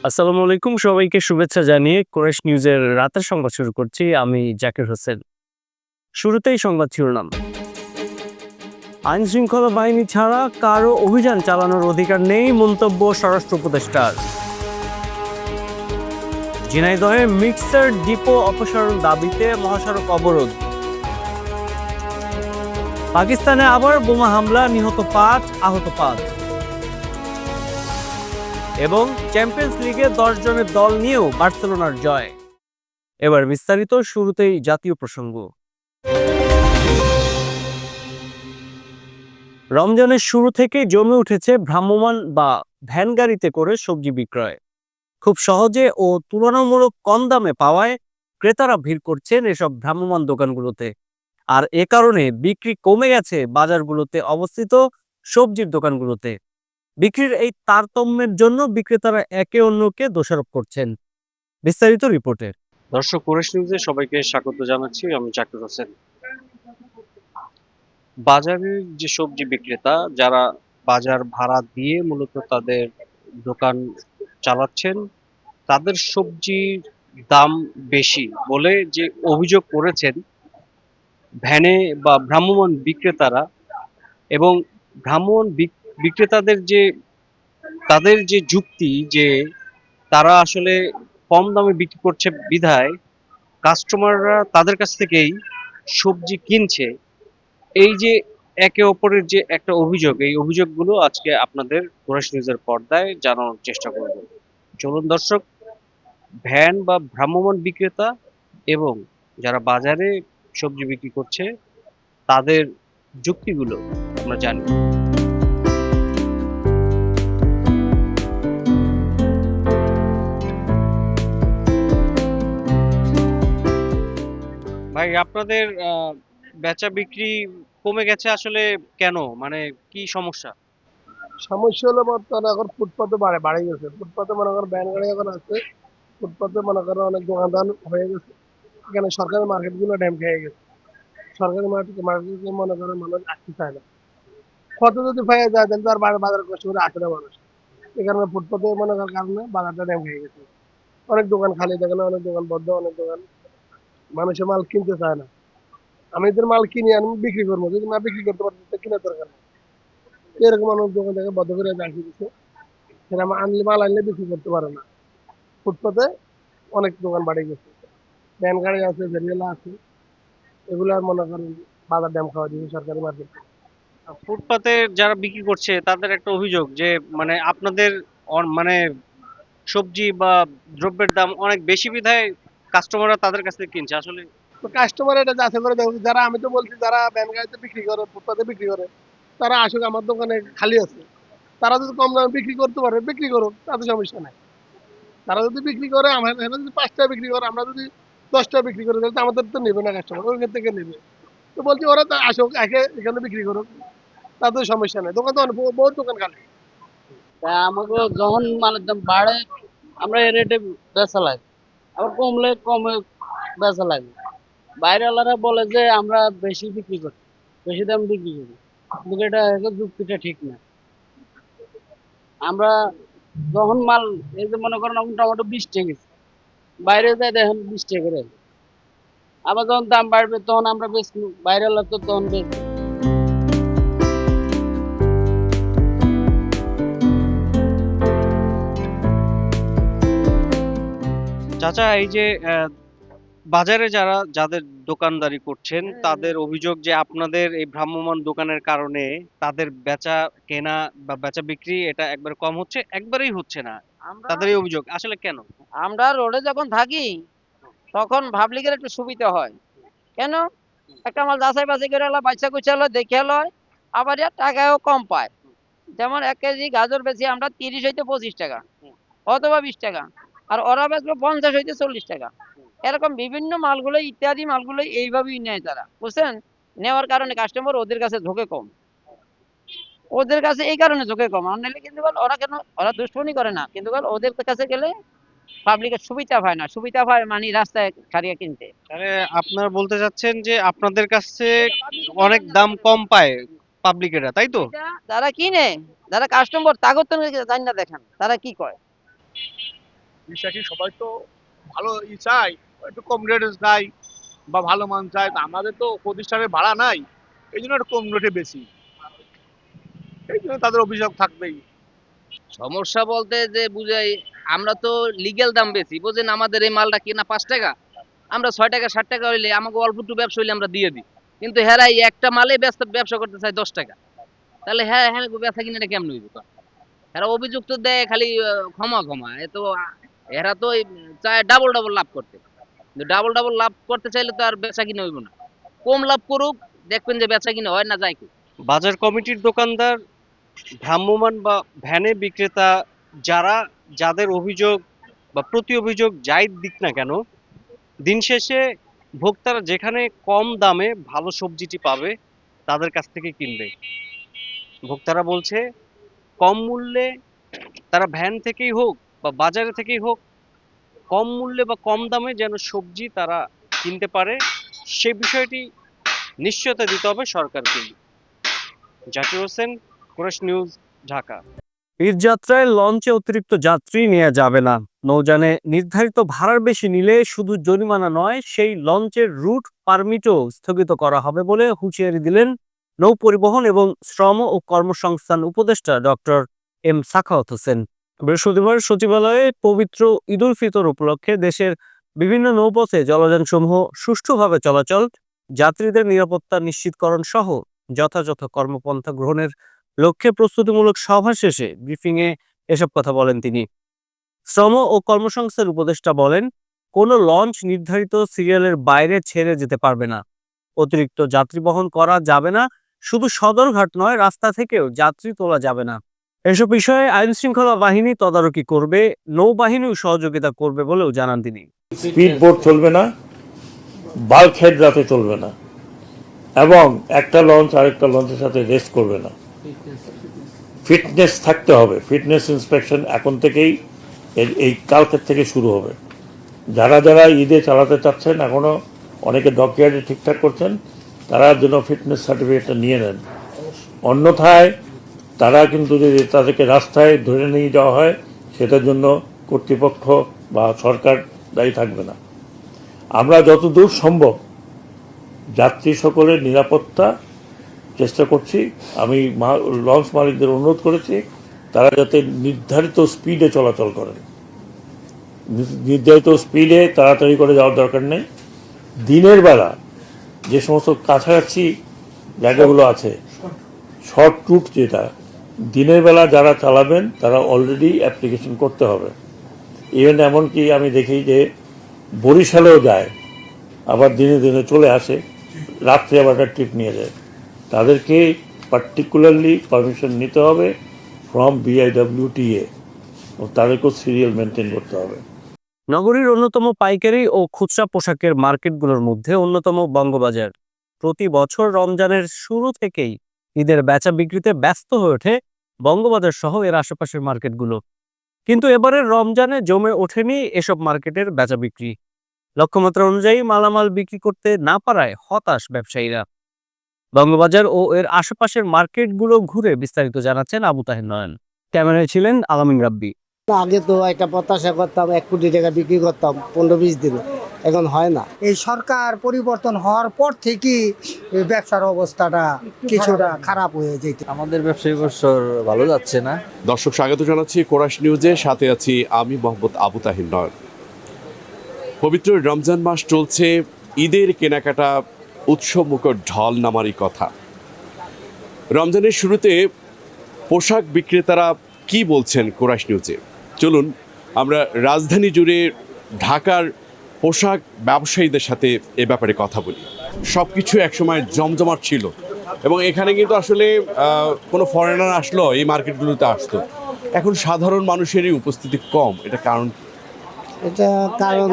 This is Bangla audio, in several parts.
আসসালামু আলাইকুম, সবাইকে শুভেচ্ছা জানিয়ে কোরেশ নিউজের রাতের সংবাদ শুরু করছি। আমি জাকির হোসেন। শুরুতেই সংবাদ শিরোনাম। আইন শৃঙ্খলা বাহিনী ছাড়া কারো অভিযান চালানোর অধিকার নেই, মন্তব্য স্বরাষ্ট্র উপদেষ্টার। ঝিনাইদহে মিক্সার ডিপো অপসারণ দাবিতে মহাসড়ক অবরোধ। পাকিস্তানে আবার বোমা হামলা, নিহত ৫, আহত ৫। এবং চ্যাম্পিয়ন্স লিগে ১০ জনের দল নিয়েও বার্সেলোনার জয়। এবার বিস্তারিত। শুরুতেই জাতীয় প্রসঙ্গ। রমজানের শুরু থেকেই জমে উঠেছে ভ্রাম্যমাণ বা ভ্যান গাড়িতে করে সবজি বিক্রয়। খুব সহজে ও তুলনামূলক কম দামে পাওয়ায় ক্রেতারা ভিড় করছেন এসব ভ্রাম্যমাণ দোকানগুলোতে। আর এ কারণে বিক্রি কমে গেছে বাজারগুলোতে অবস্থিত সবজির দোকানগুলোতে। বিক্রির এই তারতম্যের জন্য বিক্রেতারা একে অন্যকে দোষারোপ করছেন। বিস্তারিত রিপোর্টে। দর্শক, কোরেশ নিউজে সবাইকে স্বাগত জানাচ্ছি। আমি জাকির হোসেন। বাজারের যে সবজি বিক্রেতা, যারা বাজার ভাড়া দিয়ে মূলত তাদের দোকান চালাচ্ছেন, তাদের সবজির দাম বেশি বলে যে অভিযোগ করেছেন ভ্যানে বা ভ্রাম্যমাণ বিক্রেতারা, এবং ভ্রাম্যমাণ বিক্রেতাদের যে তাদের যে যুক্তি যে তারা আসলে কম দামে বিক্রি করছে বিধায় কাস্টমাররা তাদের কাছ থেকেই সবজি কিনছে। এই যে একে অপরের যে একটা অভিযোগ, এই অভিযোগগুলো আজকে আপনাদের কোরেশ নিউজের পর্দায় জানানোর চেষ্টা করব। চলুন দর্শক, ভ্যান বা ভ্রাম্যমাণ বিক্রেতা এবং যারা বাজারে সবজি বিক্রি করছে তাদের যুক্তিগুলো আমরা জানি। ভাই, আপনাদের বেচা বিক্রি কমে গেছে আসলে কেন? মানে কি সমস্যা? সমস্যা হলো বর্তমানে এখন ফুটপাতে বাড়ে গেছে। ফুটপাতে মনে করেন ভ্যান গাড়ি এখন আছে। ফুটপাতে মনে করেন অনেক দোকানদার হয়ে গেছে। এখানে সরকারি মার্কেট গুলো ড্যাম খেয়ে গেছে। সরকারি মার্কেট মনে করেন মানুষ আসতে চায় না। কত যদি পাইয়ে যায় তাহলে তো আর বাজার কষ্ট করে আসে না মানুষ। এই কারণে ফুটপাতে মনে করার কারণে বাজারটা ড্যাম খেয়ে গেছে। অনেক দোকান খালি থাকে না, অনেক দোকান বদ্ধ, অনেক দোকান মানুষের মাল কিনতে চায় না। আমি এদের মাল কিনি আমি বিক্রি করবো, যদি না বিক্রি করতে পারছি তো কিনার দরকার নেই। এরকম অনেক দোকান থেকে বদ্ধ করে রাখি দিচ্ছে। সেটা আনলে মাল আনলে বিক্রি করতে পারে না। ফুটপাতে অনেক দোকান বাড়ে গেছে। ভ্যান গাড়ি আছে, ভ্যানগালা আছে, এগুলো আর মনে করেন বাজার ড্যাম খাওয়া দিয়েছে সরকারি মার্কেট। ফুটপাতে যারা বিক্রি করছে তাদের একটা অভিযোগ যে মানে আপনাদের মানে সবজি বা দ্রব্যের দাম অনেক বেশি বিধায় কাস্টমাররা তাদের কাছ থেকে কিনছে আসলে। তো কাস্টমার এটা যাচাই করে দেখো, যারা আমি তো বলছি যারা ভ্যান গাড়িতে বিক্রি করে, ফুটপাতে বিক্রি করে, তারা আসুক আমার দোকানে খালি আছে। তারা যদি কম দামে বিক্রি করতে পারে বিক্রি করুক, তাতে সমস্যা নাই। তারা যদি বিক্রি করে, আমার এখানে যদি ৫ টাকা বিক্রি করে, আমরা যদি ১০ টাকা বিক্রি করি, তাহলে তো আমাদের তো নেবে না কাস্টমার, ওইখান থেকে নেবে। তো বলছি ওরা তো আসুক, এখানে বিক্রি করুক, তাতে সমস্যা নেই। দোকান তো অনেক বহুত দোকান খালি। তা আমাকে যখন মালের দাম বাড়ে আমরা এই রেটে বেচা লাগে, আবার কমলে কমে বেচা লাগে। বাইরেওয়ালারা বলে যে আমরা বেশি বিক্রি করি, বেশি দাম বিক্রি করি, কিন্তু এটা যুক্তিটা ঠিক না। আমরা যখন মাল এই যে মনে করেন এখন টমেটো ২০ টাকা গেছে, বাইরে যাই দেখেন ২০ টাকা করে। আবার যখন দাম বাড়বে তখন আমরা বেশি, বাইরেওয়ালা তো তখন বেশি। চাচা, এই যে বাজারে যাদের দোকানদারি করছেন তাদের অভিযোগ যে আপনাদের এই ভ্রাম্যমাণ দোকানের কারণে তাদের বেচা কেনা বা বেচা বিক্রি এটা একবার কম হচ্ছে, একবারেই হচ্ছে না। আমরা তাদের এই অভিযোগ আসলে কেন? আমরা রোডে যখন থাকি তখন পাবলিকের একটু সুবিধা হয়। কেন? একটা মাল যাচাই বাছাই করে এলো, বাচ্চা কুচা এলো, দেখে এলো, আবার এর টাকাও কম পায়। যেমন ১ কেজি গাজর বেশি আমরা ৩০ হইতে ২৫ টাকা অথবা ২০ টাকা, আর ওরা বেচলো ৫০ হইতে ৪০ টাকা। এরকম বিভিন্ন মালগুলো, ইত্যাদি মালগুলো এইভাবেই নেয় তারা, বুঝছেন? নেওয়ার কারণে কাস্টমার ওদের কাছে ঝোঁকে কম, ওদের কাছে এই কারণে ঝোঁকে কম। আর নাহলে কিন্তু ওরা কেন, ওরা দুশ্মনী করে না, কিন্তু ওদের কাছে গেলে পাবলিকের সুবিধা পায় না, সুবিধা পায় মানে রাস্তায় ছাড়িয়ে কিনতে। তাহলে আপনারা বলতে চাচ্ছেন যে আপনাদের কাছে অনেক দাম কম পায় পাবলিকেরা, তাই তো? যারা কিনে, যারা কাস্টমার, তাগত জানি না, দেখেন তারা কি কয়। বিশ্বাসী সবাই তো ভালো চায়, একটু কম রেটে চাই বা ভালো মান চায়। তা আমাদের তো প্রতিষ্ঠানের ভাড়া নাই, এই জন্য একটু কম রেটে বেশি, এই জন্য তাদের অভিযোগ থাকবেই। সমস্যা বলতে যে বুঝাই, আমরা তো লিগ্যাল দাম বেশি বুঝেন, আমাদের এই মালটা কিনা 5 টাকা, আমরা 6 টাকা 7 টাকা হইলে আমাকে অল্প একটু ব্যবসা হইলে আমরা দিয়ে দিই, কিন্তু হেরাই একটা মালে ব্যবসা করতে চাই 10 টাকা, তাহলে হ্যাঁ হ্যাঁ ব্যবসা কিনে কেমন হইব? এরা অভিযুক্ত দেয় খালি ক্ষমা ক্ষমা, এ তো এরা তো চায় ডাবল ডাবল লাভ করতে, কিন্তু ডাবল ডাবল লাভ করতে চাইলে তো আর বেচা কিনে হইব না, কম লাভ করুক, দেখবেন যে বেচা কিনে হয় না যায় কি। বাজার কমিটির দোকানদার, ভ্রাম্যমাণ বা ভ্যানে বিক্রেতা, যাদের অভিযোগ বা প্রতি অভিযোগ যাই দিক না কেন, দিন শেষে ভোক্তারা যেখানে কম দামে ভালো সবজিটি পাবে তাদের কাছ থেকে কিনবে। ভোক্তারা বলছে কম মূল্যে, তারা ভ্যান থেকেই হোক বা বাজারে থেকেই হোক, কম মূল্যে বা কম দামে যেন সবজি তারা কিনতে পারে, সে বিষয়টি নিশ্চয়তা দিতে হবে সরকারকে। Zakir Hossain, Kurash news, Dhaka. ঈদযাত্রায় লঞ্চে অতিরিক্ত যাত্রী নেওয়া যাবে না। নৌযানে নির্ধারিত ভাড়ার বেশি নিলে শুধু জরিমানা নয়, সেই লঞ্চের রুট পারমিটও স্থগিত করা হবে বলে হুঁশিয়ারি দিলেন নৌ পরিবহন এবং শ্রম ও কর্মসংস্থান উপদেষ্টা ডক্টর এম সাখাওয়াত হোসেন। বৃহস্পতিবার সচিবালয়ে পবিত্র ঈদ উল ফিতর উপলক্ষে দেশের বিভিন্ন নৌপথে জলযানসমূহ সুষ্ঠুভাবে চলাচল, যাত্রীদের নিরাপত্তা নিশ্চিতকরণ সহ যথাযথ কর্মপন্থা গ্রহণের লক্ষ্যে প্রস্তুতিমূলক সভা শেষে ব্রিফিংয়ে এসব কথা বলেন তিনি। শ্রম ও কর্মসংস্থান উপদেষ্টা বলেন, কোনো লঞ্চ নির্ধারিত সিরিয়ালের বাইরে ছেড়ে যেতে পারবে না, অতিরিক্ত যাত্রী বহন করা যাবে না, শুধু সদরঘাট নয়, রাস্তা থেকেও যাত্রী তোলা যাবে না। এসব বিষয়ে আইন শৃঙ্খলা বাহিনী তদারকি করবে, নৌবাহিনীও সহযোগিতা করবে বলেও জানান তিনি। স্পিড বোট চলবে না, বাল্ক হেড রাতে চলবে না, এবং একটা লঞ্চ আরেকটা লঞ্চের সাথে রেস করবে না। ফিটনেস থাকতে হবে, ফিটনেস ইন্সপেকশন এখন থেকেই, এই কালকের থেকে শুরু হবে। যারা যারা ঈদে চালাতে চাচ্ছেন, এখনো অনেকে ডকইয়ার্ডে ঠিকঠাক করছেন, তারা যেন ফিটনেস সার্টিফিকেটটা নিয়ে নেন। অন্যথায় তারা কিন্তু যদি তাদেরকে রাস্তায় ধরে নিয়ে যাওয়া হয়, সেটার জন্য কর্তৃপক্ষ বা সরকার দায়ী থাকবে না। আমরা যতদূর সম্ভব যাত্রী সকলের নিরাপত্তা চেষ্টা করছি। আমি লঞ্চ মালিকদের অনুরোধ করেছি তারা যাতে নির্ধারিত স্পিডে চলাচল করেন। নির্ধারিত স্পিডে তাড়াতাড়ি করে যাওয়ার দরকার নেই। দিনের বেলা যে সমস্ত কাছাকাছি জায়গাগুলো আছে, শর্ট রুট যেটা, দিনের বেলা যারা চালাবেন তারা অলরেডি অ্যাপ্লিকেশন করতে হবে। ইভেন এমনকি আমি দেখি যে বরিশালেও যায়, আবার দিনে দিনে চলে আসে, রাত্রে আবার একটা ট্রিপ নিয়ে যায়। তাদেরকে পার্টিকুলারলি পারমিশন নিতে হবে ফ্রম BIWTA, ও তাদেরকেও সিরিয়াল মেনটেন করতে হবে। নগরীর অন্যতম পাইকারি ও খুচরা পোশাকের মার্কেটগুলোর মধ্যে অন্যতম বঙ্গবাজার। প্রতি বছর রমজানের শুরু থেকেই ঈদের বেচা বিক্রিতে ব্যস্ত হয়ে ওঠে বঙ্গবাজার সহ এর আশেপাশের মার্কেটগুলো। কিন্তু এবারের রমজানে জমে ওঠেনি এসব মার্কেটের বেচা বিক্রি। লক্ষ্যমাত্রা অনুযায়ী মালামাল বিক্রি করতে না পারায় হতাশ ব্যবসায়ীরা। বঙ্গবাজার ও এর আশেপাশের মার্কেটগুলো ঘুরে বিস্তারিত জানাচ্ছেন আবু তাহের নয়ন। ক্যামেরায় ছিলেন আলামিন রাব্বি। আগে তো একটা প্রত্যাশা করতাম 1 কোটি টাকা বিক্রি করতাম 15-20 দিনে, এখন হয় না। এই সরকার পরিবর্তন হওয়ার পর থেকেই ব্যবসার অবস্থাটা কিছুটা খারাপ হয়ে যেত। আমাদের ব্যবসায়ী বছর ভালো যাচ্ছে না। দর্শক স্বাগত জানাচ্ছি কোরাশ নিউজে, সাথে আছি আমি মোহাম্মদ আবু তাহির নয়ন। পবিত্র রমজান মাস চলছে, ঈদের কেনাকাটা উৎসবমুখর ঢল নামারই কথা। রমজানের শুরুতে পোশাক বিক্রেতারা কি বলছেন কোরাশ নিউজে, চলুন আমরা রাজধানী জুড়ে ঢাকার পোশাক ব্যবসায়ীদের সাথে এ ব্যাপারে কথা বলি। সব কিছু একসময় জমজমাট ছিল এবং এখানে কিন্তু আসলে কোনো ফরেনার আসলো এই মার্কেটগুলোতে আসতো, এখন সাধারণ মানুষেরই উপস্থিতি কম। এটা কারণ? এটা কারণ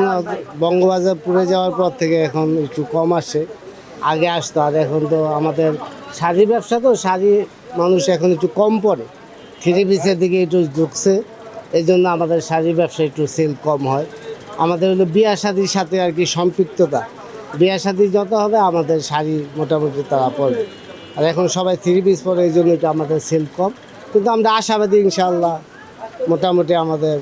বঙ্গবাজার পুড়ে যাওয়ার পর থেকে এখন একটু কম আসে, আগে আসতো। আর এখন তো আমাদের শাড়ি ব্যবসা, তো শাড়ি মানুষ এখন একটু কম পরে, থ্রি পিসের দিকে একটু ঝুঁকছে, এই জন্য আমাদের শাড়ি ব্যবসা একটু সেল কম হয়। আমাদের হলো বিয়া শাদির সাথে আর কি সম্পৃক্ততা, বিয়া শাদি যত হবে আমাদের শাড়ি মোটামুটি তারা পরবে। আর এখন সবাই থ্রি পিস পরে, এই জন্য এটা আমাদের সেল কম, কিন্তু আমরা আশাবাদী ইনশাআল্লাহ মোটামুটি আমাদের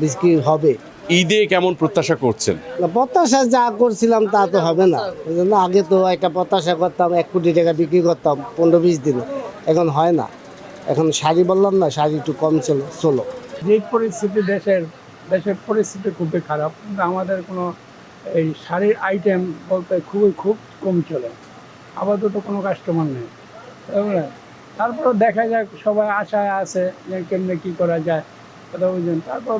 বিক্রি হবে। ঈদে কেমন প্রত্যাশা করছেন? না, প্রত্যাশা যা করছিলাম তা তো হবে না। ওই জন্য আগে তো একটা প্রত্যাশা করতাম 1 কোটি টাকা বিক্রি করতাম 15-20 দিনে, এখন হয় না। এখন শাড়ি বললাম না, শাড়ি একটু কম চলো। যে পরিস্থিতি দেশের পরিস্থিতি খুবই খারাপ, কিন্তু আমাদের কোনো এই শাড়ির আইটেম বলতে খুব কম চলে, আপাতত কোনো কাস্টমার নেই। তারপর দেখা যাক, সবাই আশায় আছে যে কেমনে কি করা যায়, কথা বুঝলেন। তারপর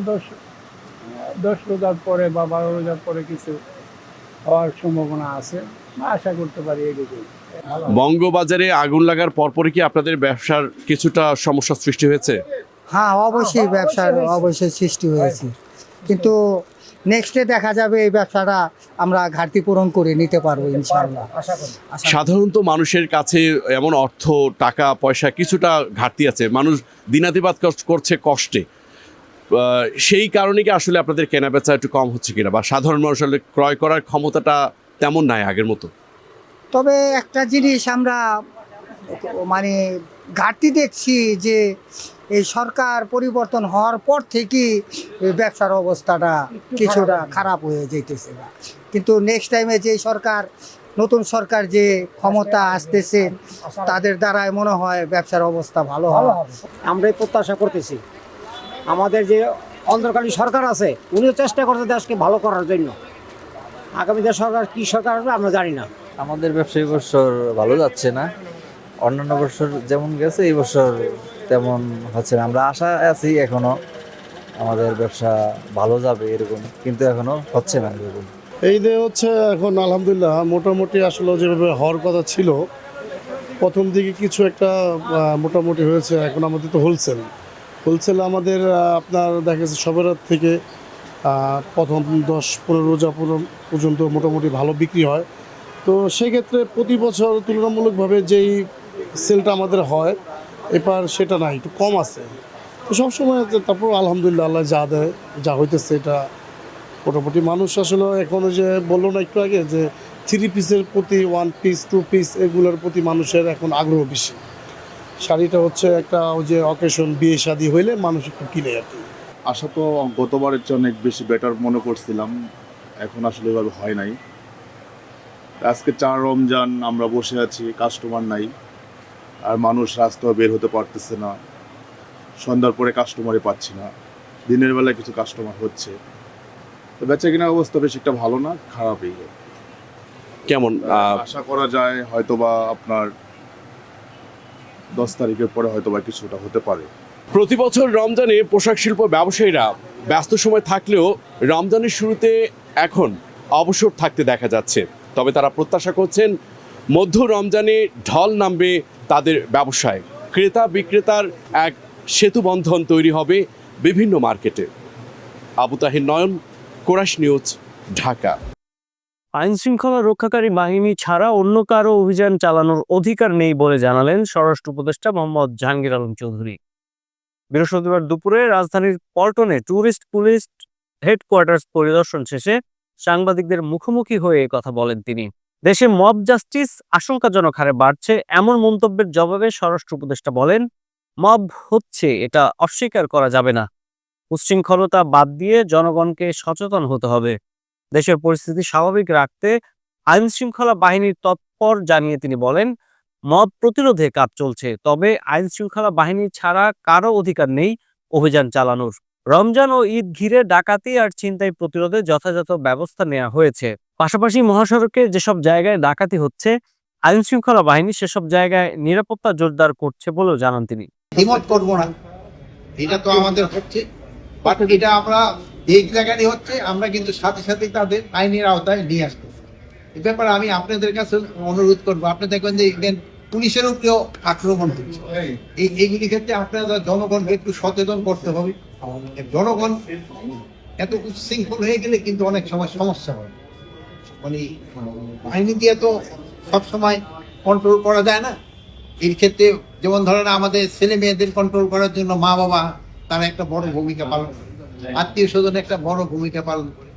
10 রোজার পরে বা 12 রোজার পরে কিছু হওয়ার সম্ভাবনা আছে, বা আশা করতে পারি এইটুকুই। বঙ্গবাজারে আগুন লাগার পরপরই কি আপনাদের ব্যবসার কিছুটা সমস্যা সৃষ্টি হয়েছে? হ্যাঁ, অবশ্যই ব্যবসার অবশ্যই সৃষ্টি হয়েছে, কিন্তু নেক্সটে দেখা যাবে এই ব্যবসাটা আমরা ঘাটতি পূরণ করে নিতে পারবো ইনশাআল্লাহ। সাধারণত মানুষের কাছে এমন অর্থ, টাকা পয়সা কিছুটা ঘাটতি আছে, মানুষ দিনাতিপাত করছে কষ্টে। সেই কারণে কি আসলে আপনাদের কেনাবেচা একটু কম হচ্ছে কিনা, বা সাধারণ মানুষ আসলে ক্রয় করার ক্ষমতাটা তেমন নাই আগের মতো? তবে একটা জিনিস আমরা মানে ঘাটতি দেখছি যে এই সরকার পরিবর্তন হওয়ার পর থেকেই এই ব্যবসার অবস্থাটা কিছুটা খারাপ হয়ে যেতেছে, কিন্তু নেক্সট টাইমে যে নতুন সরকার যে ক্ষমতা আসতেছে তাদের দ্বারাই মনে হয় ব্যবসার অবস্থা ভালো হবে। আমরাই প্রত্যাশা করতেছি, আমাদের যে অন্তর্কালীন সরকার আছে উনিও চেষ্টা করছে দেশকে ভালো করার জন্য। আগামীতে সরকার কি সরকার হবে আমরা জানি না। আমাদের ব্যবসা এই বছর ভালো যাচ্ছে না, অন্যান্য বছর যেমন গেছে এই বছর তেমন হচ্ছে না। আমরা আশা আছি এখনো আমাদের ব্যবসা ভালো যাবে এরকম, কিন্তু এখনো হচ্ছে না এরকম। এই যে হচ্ছে এখন আলহামদুলিল্লাহ মোটামুটি আসলে যেভাবে হওয়ার কথা ছিল প্রথম দিকে কিছু একটা মোটামুটি হয়েছে। এখন আমাদের তো হোলসেল আমাদের আপনার দেখা যাচ্ছে সবের থেকে প্রথম 10-15 রোজা পর্যন্ত মোটামুটি ভালো বিক্রি হয়। তো সেক্ষেত্রে প্রতি বছর তুলনামূলকভাবে যেই সেলটা আমাদের হয় এবার সেটা না, একটু কম আছে। তো সবসময় তারপর আলহামদুলিল্লাহ আল্লাহ যা দেয়, যা হইতেছে এটা মোটামুটি মানুষ আসলে এখনও যে বললো না একটু আগে যে 3 পিসের প্রতি 1 পিস 2 পিস এগুলোর প্রতি মানুষের এখন আগ্রহ বেশি। শাড়িটা হচ্ছে একটা ওই যে অকেশন, বিয়ে শাদী হইলে মানুষ একটু কিনে আর কি। আশা তো গতবারের চেয়ে অনেক বেশি বেটার মনে করছিলাম, এখন আসলে এভাবে হয় নাই। আজকে 4 রমজান আমরা বসে আছি, কাস্টমার নাই, আর মানুষ রাস্তায় বের হতে পারতেছে না। সন্ধ্যার পরে কাস্টমারই পাচ্ছি না, দিনের বেলায় কিছু কাস্টমার হচ্ছে। তো বেচা কেনার অবস্থা বেশ একটা ভালো না, খারাপই। কেমন আশা করা যায় হয়তোবা আপনার 10 তারিখের পরে হয়তোবা কিছুটা হতে পারে। প্রতি বছর রমজানে পোশাক শিল্প ব্যবসায়ীরা ব্যস্ত সময় থাকলেও রমজানের শুরুতে এখন অবসর থাকতে দেখা যাচ্ছে। তবে তারা প্রত্যাশা করছেন মধ্য রমজানে ঢল নামবে তাদের ব্যবসায়, ক্রেতা বিক্রেতার এক সেতুবন্ধন তৈরি হবে বিভিন্ন মার্কেটে। আবু তাহির নয়ন, কোরাস নিউজ, ঢাকা। আইন শৃঙ্খলা রক্ষাকারী বাহিনী ছাড়া অন্য কারো অভিযান চালানোর অধিকার নেই বলে জানালেন স্বরাষ্ট্র উপদেষ্টা মোহাম্মদ জাহাঙ্গীর আলম চৌধুরী। বৃহস্পতিবার দুপুরে রাজধানীর পল্টনে ট্যুরিস্ট পুলিশ হেডকোয়ার্টার্স পরিদর্শন শেষে সাংবাদিকদের মুখোমুখি হয়ে কথা বলেন তিনি। দেশে মব জাস্টিস আশঙ্কাজনক হারে বাড়ছে এমন মন্তব্যের জবাবে স্বরাষ্ট্র উপদেষ্টা বলেন, মব হচ্ছে এটা অস্বীকার করা যাবে না। উচ্ছৃঙ্খলতা বাদ দিয়ে জনগণকে সচেতন হতে হবে। দেশের পরিস্থিতি স্বাভাবিক রাখতে আইন শৃঙ্খলা বাহিনীর তৎপর জানিয়ে তিনি বলেন, মব প্রতিরোধে কাজ চলছে, তবে আইন শৃঙ্খলা বাহিনী ছাড়া কারো অধিকার নেই অভিযান চালানোর। রমজান ও ঈদ ঘিরে ডাকাতি আর ছিনতাই প্রতিরোধে যথাযথ ব্যবস্থা নেওয়া হয়েছে। পাশাপাশি মহাসড়কে যেসব জায়গায় ডাকাতি হচ্ছে আইন শৃঙ্খলা বাহিনী সেসব জায়গায় নিরাপত্তা জোরদার করছে বলেও জানান তিনি। দ্বিমত করবো না, এটা তো আমাদের হচ্ছে, বাট এটা আমরা এই জায়গায় হচ্ছে আমরা কিন্তু সাথে সাথে তাদের আইনের আওতায় নিয়ে আসবো। এই ব্যাপারে আমি আপনাদের কাছে অনুরোধ করবো, আপনি দেখবেন যে পুলিশের উপরেও আক্রমণ হচ্ছে, এইগুলি ক্ষেত্রে আপনারা জনগণকে একটু সচেতন করতে হবে। জনগণ এত উচ্ছৃঙ্খল হয়ে গেলে কিন্তু অনেক সময় সমস্যা হয়, মানে বাহিনী দিয়ে তো সবসময় কন্ট্রোল করা যায় না। এই ক্ষেত্রে যেমন ধরেন আমাদের ছেলে মেয়েদের কন্ট্রোল করার জন্য মা বাবা তারা একটা বড় ভূমিকা পালন করে, আত্মীয় স্বজন একটা বড় ভূমিকা পালন করে।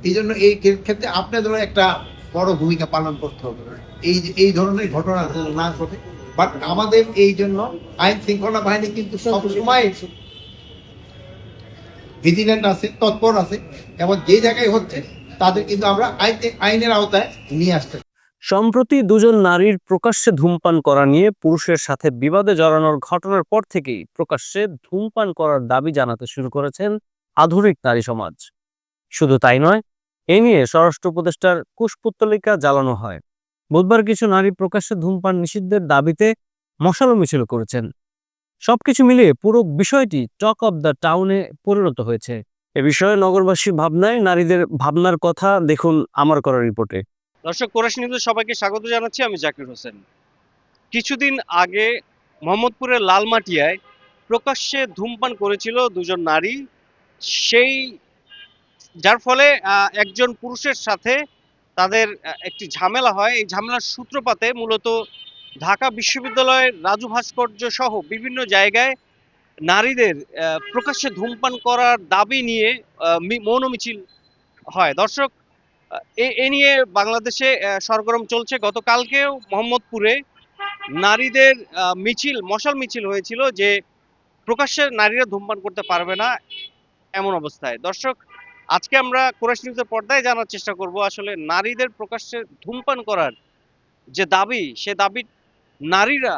এই জন্য এই ক্ষেত্রে আপনাদেরও একটা বড় ভূমিকা পালন করতে হবে, এই ধরনের ঘটনা না ঘটে। বাট আমাদের এই জন্য আইন শৃঙ্খলা বাহিনী কিন্তু সবসময় ভিজিল্যান্ট আছে, তৎপর আছে, এবং যে জায়গায় হচ্ছে তাদের কিন্তু আমরা আইনের আওতায় নিয়ে আসতে। সম্প্রতি দুজন নারীর প্রকাশ্যে ধূমপান করা নিয়ে পুরুষের সাথে বিবাদে জড়ানোর ঘটনার পর থেকেই প্রকাশ্যে ধূমপান করার দাবি জানাতে শুরু করেছেন আধুনিক নারী সমাজ। শুধু তাই নয়, এ নিয়ে স্বরাষ্ট্র উপদেষ্টার কুশপুত্তলিকা জ্বালানো হয়। বুধবার কিছু নারী প্রকাশ্যে ধূমপান নিষিদ্ধের দাবিতে মশাল মিছিল করেছেন। সবকিছু মিলিয়ে পুরো বিষয়টি টক অব দ্য টাউনে পরিণত হয়েছে। এ বিষয়ে নগরবাসীর ভাবনায় নারীদের ভাবনার কথা দেখুন আমার করা রিপোর্টে। দর্শক, কোরাস নিউজে সবাইকে স্বাগত জানাচ্ছি, আমি জাকির হোসেন। কিছুদিন আগে মোহাম্মদপুরের লালমাটিয়ায় প্রকাশ্যে ধূমপান করেছিল দুজন নারী, সেই যার ফলে একজন পুরুষের সাথে তাদের একটি ঝামেলা হয়। এই ঝামেলার সূত্রপাতে মূলত ঢাকা বিশ্ববিদ্যালয়ের রাজু ভাস্কর্য সহ বিভিন্ন জায়গায় নারীদের প্রকাশ্যে ধূমপান করার দাবি নিয়ে মৌন মিছিল হয়। দর্শক, এ নিয়ে বাংলাদেশে সরগরম চলছে। গতকালকেও মোহাম্মদপুরে নারীদের মশাল মিছিল হয়েছিল যে প্রকাশ্যে নারীরা ধূমপান করতে পারবে না এমন অবস্থায়। দর্শক, আজকে আমরা কোরাস নিউজের পর্দায় জানার চেষ্টা করব আসলে নারীদের প্রকাশ্যে ধূমপান করার যে দাবি, সে দাবি নারীরা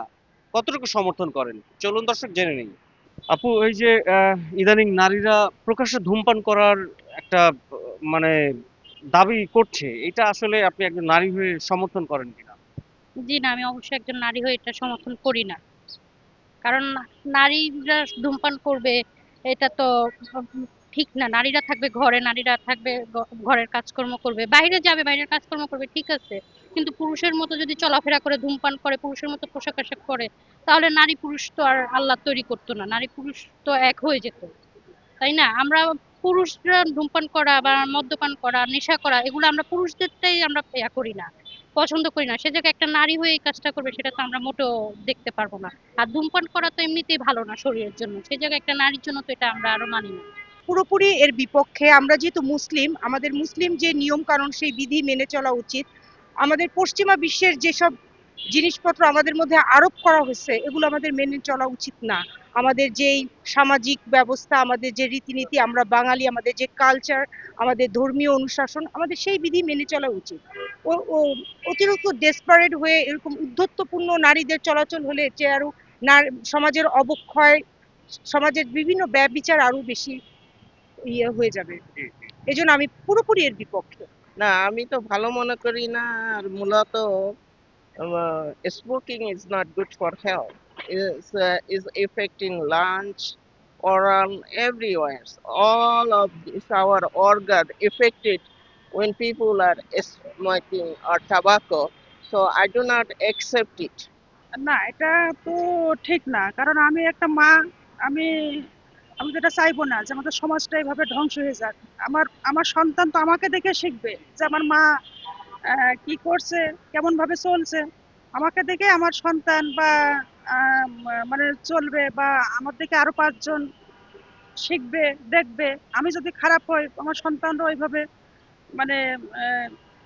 কতটুকু সমর্থন করেন। চলুন দর্শক, জেনে নেই। আপু, এই যে ইদানিং নারীরা প্রকাশ্যে ধূমপান করার একটা মানে দাবি করছে, এটা আসলে আপনি একজন নারী হয়ে সমর্থন করেন কিনা? জি না, আমি অবশ্যই একজন নারী হয়ে এটা সমর্থন করি না। কারণ নারীরা ধূমপান করবে, এটা তো ঠিক না। নারীরা থাকবে ঘরে, নারীরা থাকবে ঘরের কাজকর্ম করবে, বাইরে যাবে, বাইরের কাজকর্ম করবে, ঠিক আছে। কিন্তু পুরুষের মতো যদি চলাফেরা করে, ধূমপান করে, পুরুষের মতো পোশাক আশাক করে, তাহলে নারী পুরুষ তো আর আল্লাহ তৈরি করতো না, নারী পুরুষ তো এক হয়ে যেত, তাই না? আমরা পুরুষরা ধূমপান করা বা মদ্যপান করা, নেশা করা, এগুলো আমরা পুরুষদেরটাই আমরা করি না, পছন্দ করি না। সে জায়গায় একটা নারী হয়ে এই কাজটা করবে, সেটা তো আমরা মোটেও দেখতে পারবো না। আর ধূমপান করা তো এমনিতেই ভালো না শরীরের জন্য, সে জায়গায় একটা নারীর জন্য তো এটা আমরা আরো মানি না। পুরোপুরি এর বিপক্ষে। আমরা যেহেতু মুসলিম, আমাদের মুসলিম যে নিয়ম কানুন, সেই বিধি মেনে চলা উচিত। আমাদের পশ্চিমা বিশ্বের যেসব জিনিসপত্র আমাদের মধ্যে আরোপ করা হয়েছে, এগুলো আমাদের মেনে চলা উচিত না। আমাদের যেই সামাজিক ব্যবস্থা, আমাদের যে রীতিনীতি, আমরা বাঙালি, আমাদের যে কালচার, আমাদের ধর্মীয় অনুশাসন, আমাদের সেই বিধি মেনে চলা উচিত। ও অতিরিক্ত ডেসপারেট হয়ে এরকম উদ্ধত্যপূর্ণ নারীদের চলাচল হলে যে আরো সমাজের অবক্ষয়, সমাজের বিভিন্ন ব্যভিচার আরো বেশি হয়ে যাবে। এজন্য আমি পুরোপুরি এর বিপক্ষে। না, আমি তো ভালো মনে করি না। আর মূলত smoking is not good for health, is affecting lungs, oral, everywhere. All of this our organ affected when people are smoking or tobacco, so I do not accept it. না, এটা তো ঠিক না। কারণ আমি একটা মা, আমি আমি তো এটা চাইবো না যে আমাদের সমাজটা এইভাবে ধ্বংস হয়ে যাক। আমার সন্তান তো আমাকে দেখে শিখবে যে আমার মা কি করছে, কেমন ভাবে চলছে। আমাকে দেখে আমার সন্তান বা মানে চলবে, বা আমার দেখে আরো 5 জন শিখবে, দেখবে। আমি যদি খারাপ হই, আমার সন্তানরা ওইভাবে মানে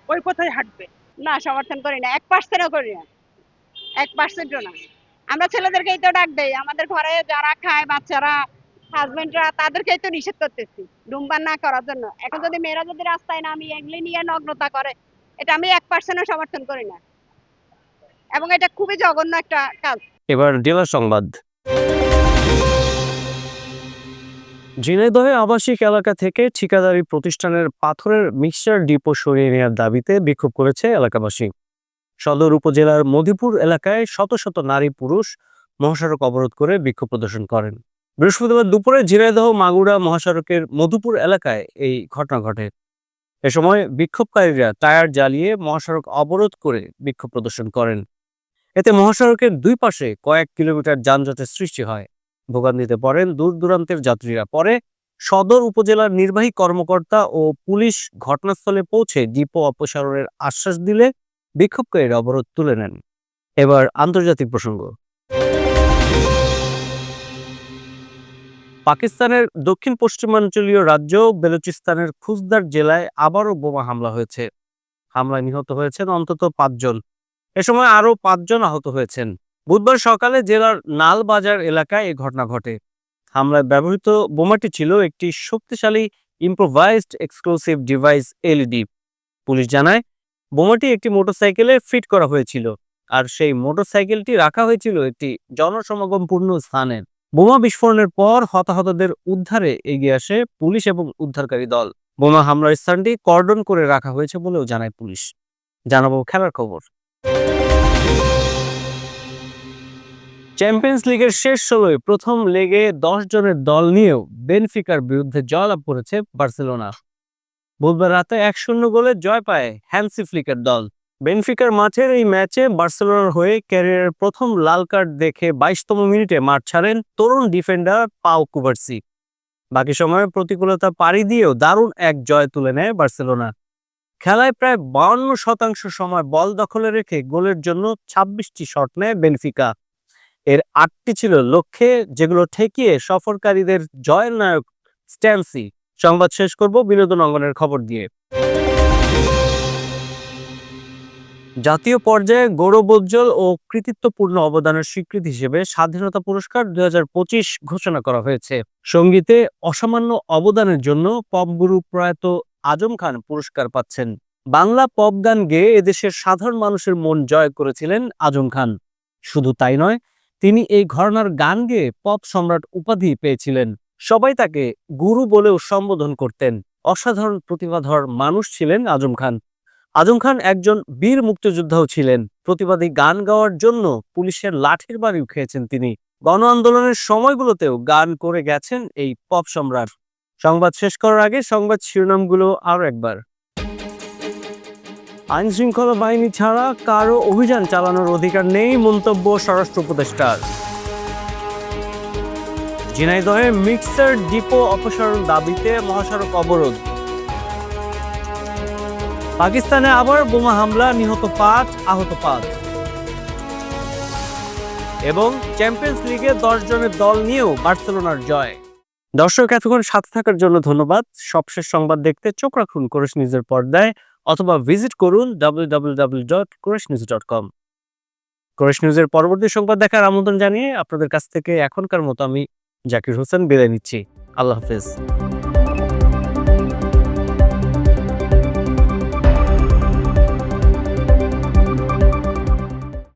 ওই পথেই হাঁটবে। না, সমর্থন করি না, 1%ও করি না, 1%ও না। আমরা ছেলেদেরকেই তো ডাক দেই, আমাদের ঘরে যারা খায়, বাচ্চারা, হাজবেন্ডরা, তাদেরকেই তো নিষেধ করতেছি ধূমপান না করার জন্য। এখন যদি মেয়েরা যদি রাস্তায় নামি এগুলি নিয়ে নগ্নতা করে, এটা আমি 1%ও সমর্থন করি না, এবং এটা খুবই জঘন্য একটা কাজ। এবার জেলা সংবাদ। ঝিনাইদহে আবাসিক এলাকা থেকে ঠিকাদারি প্রতিষ্ঠানের পাথরের মিক্সচার ডিপো সরিয়ে নেওয়ার দাবিতে বিক্ষোভ করেছে এলাকাবাসী। সদর উপজেলার মধুপুর এলাকায় শত শত নারী পুরুষ মহাসড়ক অবরোধ করে বিক্ষোভ প্রদর্শন করেন। বৃহস্পতিবার দুপুরে ঝিনাইদহ মাগুরা মহাসড়কের মধুপুর এলাকায় এই ঘটনা ঘটে। এ সময় বিক্ষোভকারীরা টায়ার জ্বালিয়ে মহাসড়ক অবরোধ করে বিক্ষোভ প্রদর্শন করেন। এতে মহাসড়কের দুই পাশে কয়েক কিলোমিটার যানজটের সৃষ্টি হয়। ভোগান্তিতে পড়েন দূর দূরান্তের যাত্রীরা। পরে সদর উপজেলার নির্বাহী কর্মকর্তা ও পুলিশ ঘটনাস্থলে পৌঁছে ডিপো অপসারণের আশ্বাস দিলে বিক্ষোভকারীরা অবরোধ তুলে নেন। এবার আন্তর্জাতিক প্রসঙ্গ। পাকিস্তানের দক্ষিণ পশ্চিমাঞ্চলীয় রাজ্য বেলুচিস্তানের খুজদার জেলায় আবারও বোমা হামলা হয়েছে। হামলায় নিহত হয়েছেন অন্তত 5 জন। এ সময় আরও 5 জন আহত হয়েছেন। বুধবার সকালে জেলার নালবাজার এলাকায় এই ঘটনা ঘটে। হামলায় ব্যবহৃত বোমাটি ছিল একটি শক্তিশালী improvised exclusive device LED. Police জানায় বোমাটি একটি মোটরসাইকেলে ফিট করা হয়েছিল, আর সেই মোটরসাইকেলটি রাখা হয়েছিল একটি জনসমাগমপূর্ণ স্থানে। বোমা বিস্ফোরণের পর হতাহতদের উদ্ধারে এগিয়ে আসে পুলিশ এবং উদ্ধারকারী দল। বোমা হামলার স্থানটি কর্ডন করে রাখা হয়েছে বলেও জানায় পুলিশ। জানাবো খেলার খবর। চ্যাম্পিয়ন্স লিগের শেষ 16 প্রথম লেগে 10 জনের দল নিয়েও বেনফিকার বিরুদ্ধে জয়লাভ করেছে বার্সেলোনা। বুধবার রাতে 1-0 গোলে জয় পায় হ্যান্সি ফ্লিকের দল। বেনফিকার মাঠের এই ম্যাচে বার্সেলোনার হয়ে ক্যারিয়ারের প্রথম লাল কার্ড দেখে 22তম মিনিটে মাঠ ছাড়েন তরুণ ডিফেন্ডার পাও কুবার্সি। বাকি সময়ে প্রতিকূলতা পাড়ি দিয়েও দারুণ এক জয় তুলে নেয় বার্সেলোনা। খেলায় প্রায় 52% সময় বল দখলে রেখে গোলের জন্য 26টি শট নেয় বেনফিকা। এর 8টি ছিল লক্ষ্যে, যেগুলো ঠেকিয়ে সফরকারীদের জয়ের নায়ক স্ট্যান্সি। সংবাদ শেষ করব বিনোদন অঙ্গনের খবর দিয়ে। জাতীয় পর্যায়ে গৌরবোজ্জ্বল ও কৃতিত্বপূর্ণ অবদানের স্বীকৃতি হিসেবে স্বাধীনতা পুরস্কার 2025 ঘোষণা করা হয়েছে। সঙ্গীতে অসামান্য অবদানের জন্য পপ গুরু প্রয়াত আজম খান পুরস্কার পাচ্ছেন। বাংলা পপ গান গেয়ে এদেশের সাধারণ মানুষের মন জয় করেছিলেন আজম খান। শুধু তাই নয়, তিনি এই ঘরানার গান গেয়ে পপ সম্রাট উপাধি পেয়েছিলেন। সবাই তাকে গুরু বলেও সম্বোধন করতেন। অসাধারণ প্রতিভাধর মানুষ ছিলেন আজম খান। আজম খান একজন বীর মুক্তিযোদ্ধাও ছিলেন। প্রতিবাদী গান গাওয়ার জন্য পুলিশের লাঠির বাড়িও খেয়েছেন তিনি। গণ আন্দোলনের সময়গুলোতেও গান করে গেছেন এই পপ সম্রাট। সংবাদ শেষ করার আগে সংবাদ শিরোনামগুলো আরো একবার। আইন শৃঙ্খলা বাহিনী ছাড়া কারো অভিযান চালানোর অধিকার নেই, মন্তব্য স্বরাষ্ট্র উপদেষ্টার। ঝিনাইদহে মিক্সার ডিপো অপসারণ দাবিতে মহাসড়ক অবরোধ। পাকিস্তানে আবার বোমা হামলা, নিহত 5, আহত 5। এবং চ্যাম্পিয়ন্স লিগে 10 জনের দল নিয়েও বার্সেলোনার জয়। দর্শক, এতক্ষণ সাথে থাকার জন্য ধন্যবাদ। সবশেষ সংবাদ দেখতে চোখ রাখুন কোরেশ নিউজের পর্দায় অথবা ভিজিট করুন www.koreshnews.com। কোরেশ নিউজের পরবর্তী সংবাদ দেখার আমন্ত্রণ জানিয়ে আপনাদের কাছ থেকে এখনকার মতো আমি জাকির হোসেন বিদায় নিচ্ছি। আল্লাহ হাফেজ।